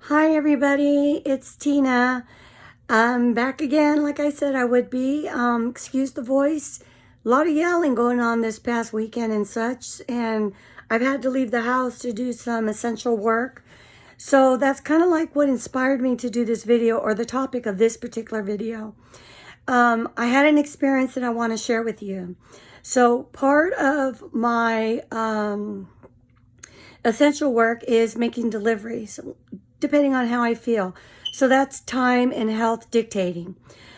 Hi everybody, it's Tina. I'm back again like I said I would be. Excuse the voice. A lot of yelling going on this past weekend and such, and I've had to leave the house to do some essential work. So that's kind of like what inspired me to do this video, or the topic of this particular video. I had an experience that I want to share with you. So part of my essential work is making deliveries, depending on how I feel. So that's time and health dictating.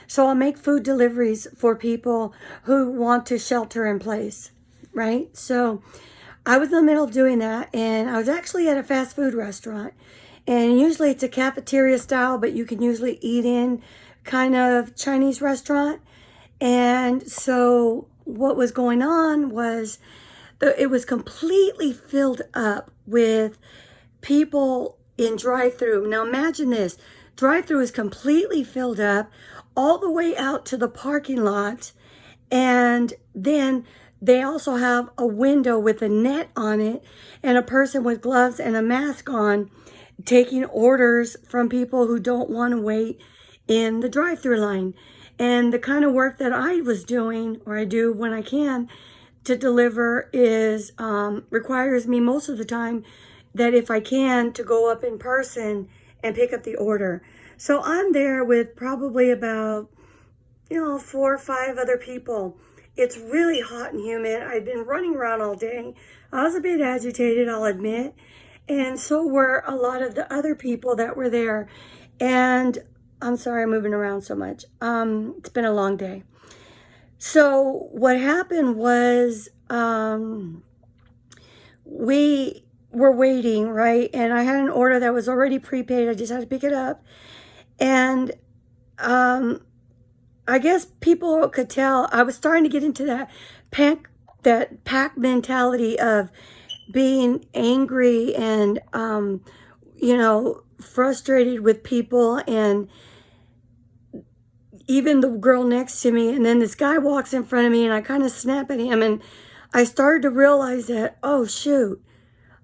So I'll make food deliveries for people who want to shelter in place, right? So I was in the middle of doing that, and I was actually at a fast food restaurant. And usually it's a cafeteria style, but you can usually eat in kind of Chinese restaurant. And so what was going on was it was completely filled up with people in drive-through. Now imagine this. Drive-through is completely filled up all the way out to the parking lot. And then they also have a window with a net on it and a person with gloves and a mask on taking orders from people who don't want to wait in the drive-through line. And the kind of work that I was doing, or I do when I can, to deliver is requires me most of the time that if I can to go up in person and pick up the order. So I'm there with probably about 4 or 5 other people. It's really hot and humid. I've been running around all day. I was a bit agitated, I'll admit, and so were a lot of the other people that were there. And I'm sorry I'm moving around so much. It's been a long day. So what happened was we were waiting, right? And I had an order that was already prepaid. I just had to pick it up. And I guess people could tell I was starting to get into that pack mentality of being angry and, frustrated with people, and even the girl next to me. And then this guy walks in front of me and I kind of snap at him, and I started to realize that, oh shoot,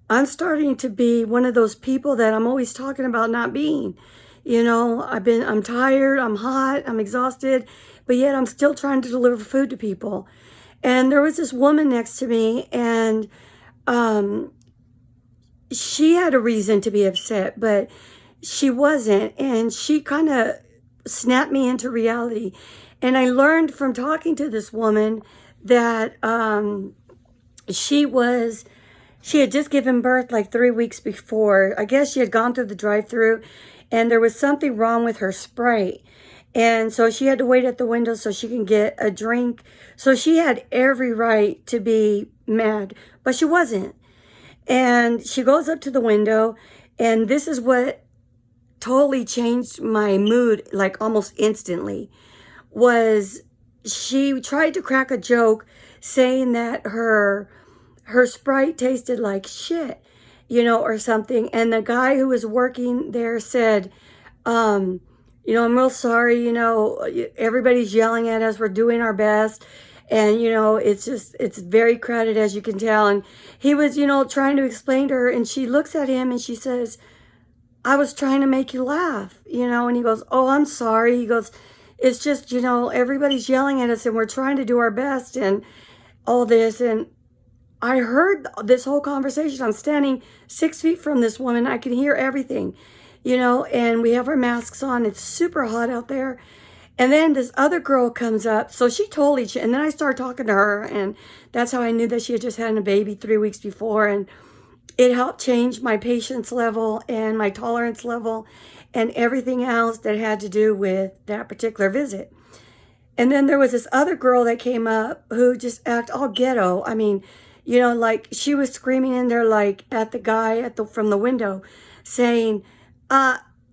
I'm starting to be one of those people that I'm always talking about not being. I'm tired, I'm hot, I'm exhausted, but yet I'm still trying to deliver food to people. And there was this woman next to me, and she had a reason to be upset, but she wasn't. And she kind of snapped me into reality. And I learned from talking to this woman that she had just given birth like 3 weeks before. I guess she had gone through the drive-through and there was something wrong with her Sprite. And so she had to wait at the window so she can get a drink. So she had every right to be mad, but she wasn't. And she goes up to the window, and this is what totally changed my mood, like almost instantly, was she tried to crack a joke saying that her Sprite tasted like shit, or something. And the guy who was working there said, I'm real sorry, everybody's yelling at us. We're doing our best. And, it's very crowded, as you can tell. And he was, trying to explain to her, and she looks at him and she says, I was trying to make you laugh, and he goes, oh, I'm sorry. He goes, it's just, everybody's yelling at us and we're trying to do our best and all this. And I heard this whole conversation. I'm standing 6 feet from this woman. I can hear everything, and we have our masks on. It's super hot out there. And then this other girl comes up. So she totally, and then I started talking to her, and that's how I knew that she had just had a baby 3 weeks before. And it helped change my patience level and my tolerance level and everything else that had to do with that particular visit. And then there was this other girl that came up who just acted all ghetto. I mean, like she was screaming in there, like at the guy from the window, saying,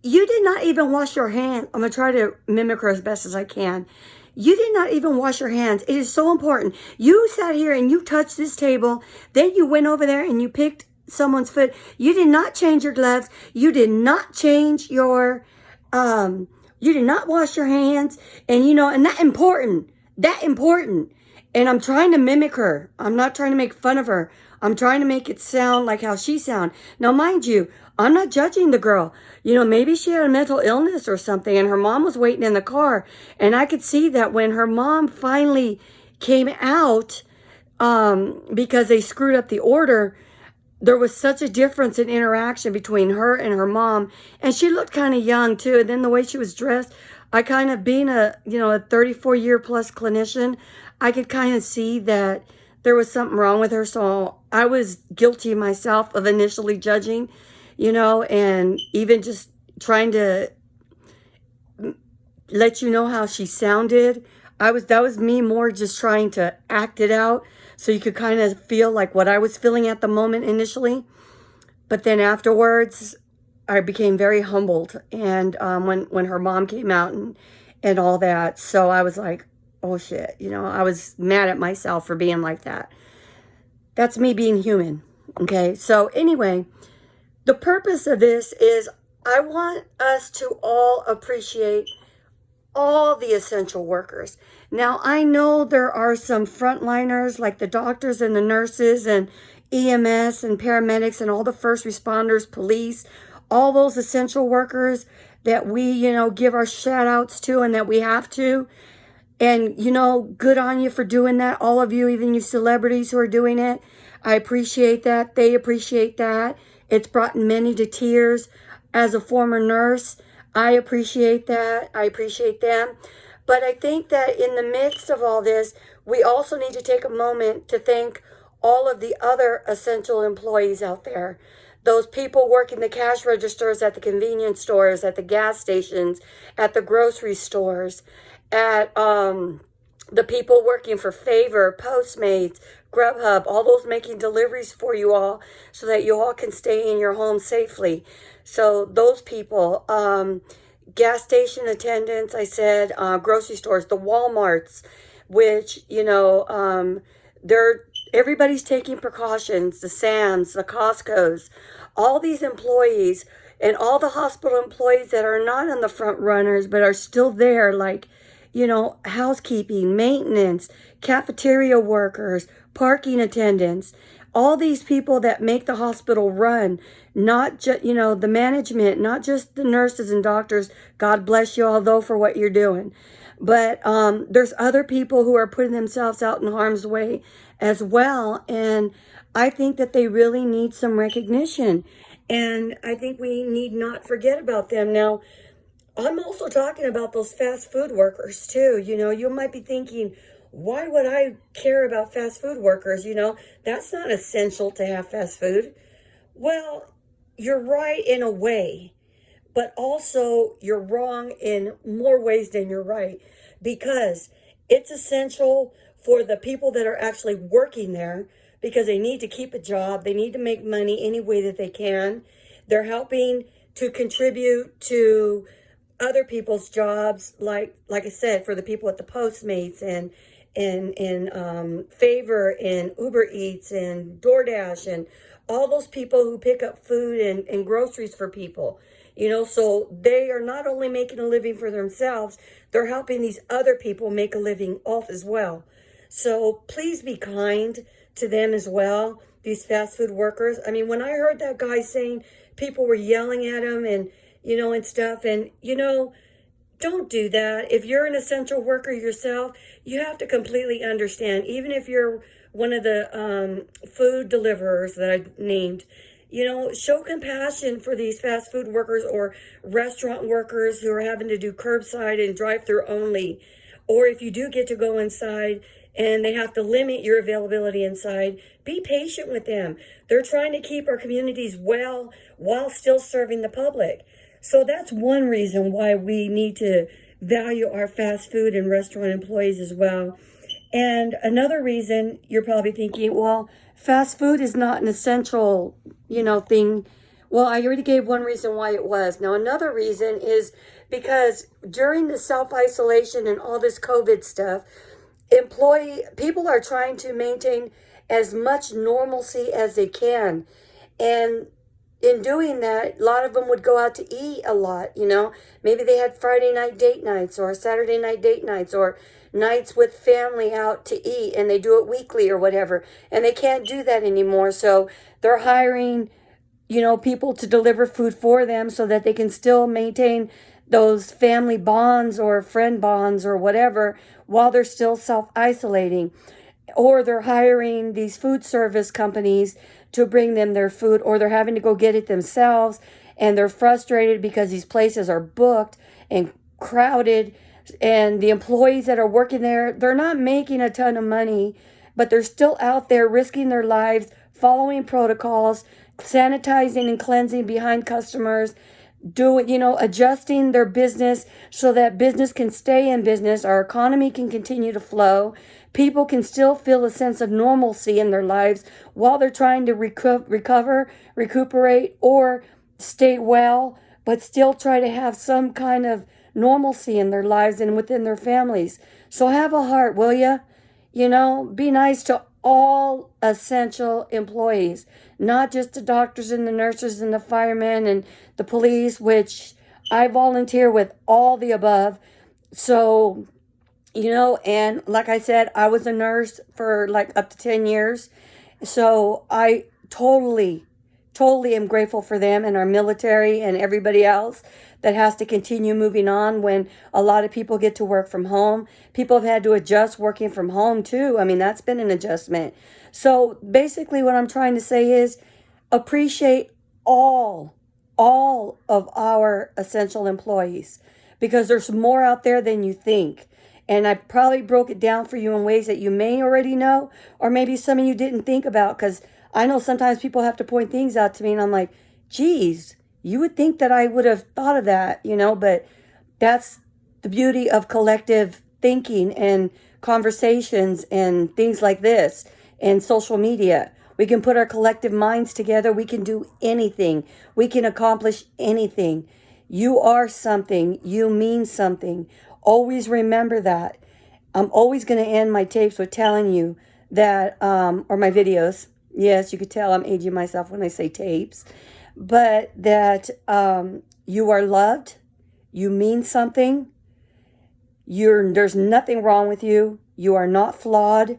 you did not even wash your hands. I'm going to try to mimic her as best as I can. You did not even wash your hands. It is so important. You sat here and you touched this table. Then you went over there and you picked someone's foot. You did not change your gloves. You did not change your, you did not wash your hands. And, and that important. And I'm trying to mimic her. I'm not trying to make fun of her. I'm trying to make it sound like how she sound. Now, mind you, I'm not judging the girl. You know, maybe she had a mental illness or something and her mom was waiting in the car. And I could see that when her mom finally came out, because they screwed up the order, there was such a difference in interaction between her and her mom. And she looked kind of young too. And then the way she was dressed, I kind of, being a, you know, a 34-year plus clinician, I could kind of see that there was something wrong with her. So I was guilty myself of initially judging, you know, and even just trying to let you know how she sounded. That was me more just trying to act it out so you could kind of feel like what I was feeling at the moment initially. But then afterwards, I became very humbled. And when her mom came out and all that, so I was like, oh shit, you know, I was mad at myself for being like that. That's me being human. Okay, so anyway, the purpose of this is I want us to all appreciate all the essential workers. Now, I know there are some frontliners like the doctors and the nurses and EMS and paramedics and all the first responders, police, all those essential workers that we, you know, give our shout outs to and that we have to. And, you know, good on you for doing that. All of you, even you celebrities who are doing it. I appreciate that. They appreciate that. It's brought many to tears. As a former nurse, I appreciate that. I appreciate them. But I think that in the midst of all this, we also need to take a moment to thank all of the other essential employees out there. Those people working the cash registers at the convenience stores, at the gas stations, at the grocery stores, at the people working for Favor, Postmates, Grubhub, all those making deliveries for you all so that you all can stay in your home safely. So those people, gas station attendants, I said, grocery stores, the Walmarts, which, you know, everybody's taking precautions, the Sam's, the Costco's, all these employees and all the hospital employees that are not on the front runners but are still there, like, you know, housekeeping, maintenance, cafeteria workers, parking attendants, all these people that make the hospital run, not just, you know, the management, not just the nurses and doctors. God bless you all, though, for what you're doing. But there's other people who are putting themselves out in harm's way as well. And I think that they really need some recognition. And I think we need not forget about them. Now, I'm also talking about those fast food workers too. You know, you might be thinking, why would I care about fast food workers? You know, that's not essential to have fast food. Well, you're right in a way, but also you're wrong in more ways than you're right, because it's essential for the people that are actually working there because they need to keep a job. They need to make money any way that they can. They're helping to contribute to other people's jobs, like I said, for the people at the Postmates and Favor and Uber Eats and DoorDash and all those people who pick up food and groceries for people. You know, so they are not only making a living for themselves, they're helping these other people make a living off as well. So please be kind to them as well, these fast food workers. I mean, when I heard that guy saying people were yelling at him and, you know, and stuff, and, you know, don't do that. If you're an essential worker yourself, you have to completely understand, even if you're one of the food deliverers that I named, you know, show compassion for these fast food workers or restaurant workers who are having to do curbside and drive-through only. Or if you do get to go inside and they have to limit your availability inside, be patient with them. They're trying to keep our communities well while still serving the public. So that's one reason why we need to value our fast food and restaurant employees as well. And another reason, you're probably thinking, well, fast food is not an essential, you know, thing. Well, I already gave one reason why it was. Now, another reason is because during the self-isolation and all this COVID stuff, people are trying to maintain as much normalcy as they can. And in doing that, a lot of them would go out to eat a lot, you know. Maybe they had Friday night date nights or Saturday night date nights or nights with family out to eat, and they do it weekly or whatever. And they can't do that anymore. So they're hiring, people to deliver food for them so that they can still maintain those family bonds or friend bonds or whatever while they're still self-isolating. Or they're hiring these food service companies to bring them their food, or they're having to go get it themselves, and they're frustrated because these places are booked and crowded, and the employees that are working there, they're not making a ton of money, but they're still out there risking their lives, following protocols, sanitizing and cleansing behind customers, adjusting their business so that business can stay in business, our economy can continue to flow, people can still feel a sense of normalcy in their lives while they're trying to recuperate, or stay well, but still try to have some kind of normalcy in their lives and within their families. So have a heart, will you? Be nice to all essential employees, not just the doctors and the nurses and the firemen and the police, which I volunteer with all the above. So, and like I said, I was a nurse for like up to 10 years. So I totally am grateful for them and our military and everybody else that has to continue moving on when a lot of people get to work from home. People have had to adjust working from home too. I mean, that's been an adjustment. So basically what I'm trying to say is appreciate all of our essential employees, because there's more out there than you think. And I probably broke it down for you in ways that you may already know, or maybe some of you didn't think about, because I know sometimes people have to point things out to me and I'm like, geez, you would think that I would have thought of that, but that's the beauty of collective thinking and conversations and things like this and social media. We can put our collective minds together. We can do anything. We can accomplish anything. You are something. You mean something. Always remember that. I'm always going to end my tapes with telling you that, or my videos. Yes, you could tell I'm aging myself when I say tapes. But that you are loved. You mean something. There's nothing wrong with you. You are not flawed.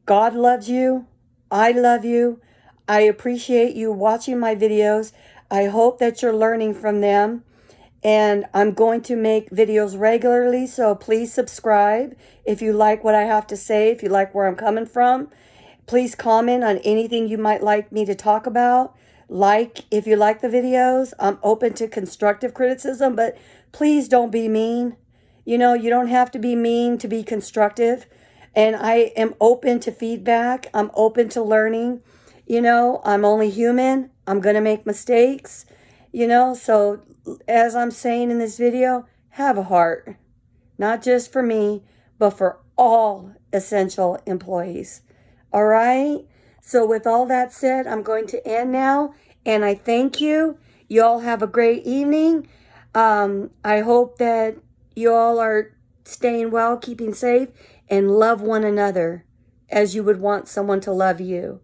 God loves you. I love you. I appreciate you watching my videos. I hope that you're learning from them. And I'm going to make videos regularly, so please subscribe if you like what I have to say, if you like where I'm coming from. Please comment on anything you might like me to talk about. If you like the videos, I'm open to constructive criticism, but please don't be mean. You don't have to be mean to be constructive. And I am open to feedback. I'm open to learning. I'm only human. I'm going to make mistakes. So as I'm saying in this video, have a heart. Not just for me, but for all essential employees. All right? So with all that said, I'm going to end now. And I thank you. You all have a great evening. I hope that you all are staying well, keeping safe, and love one another as you would want someone to love you.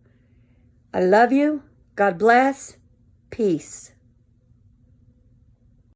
I love you. God bless. Peace.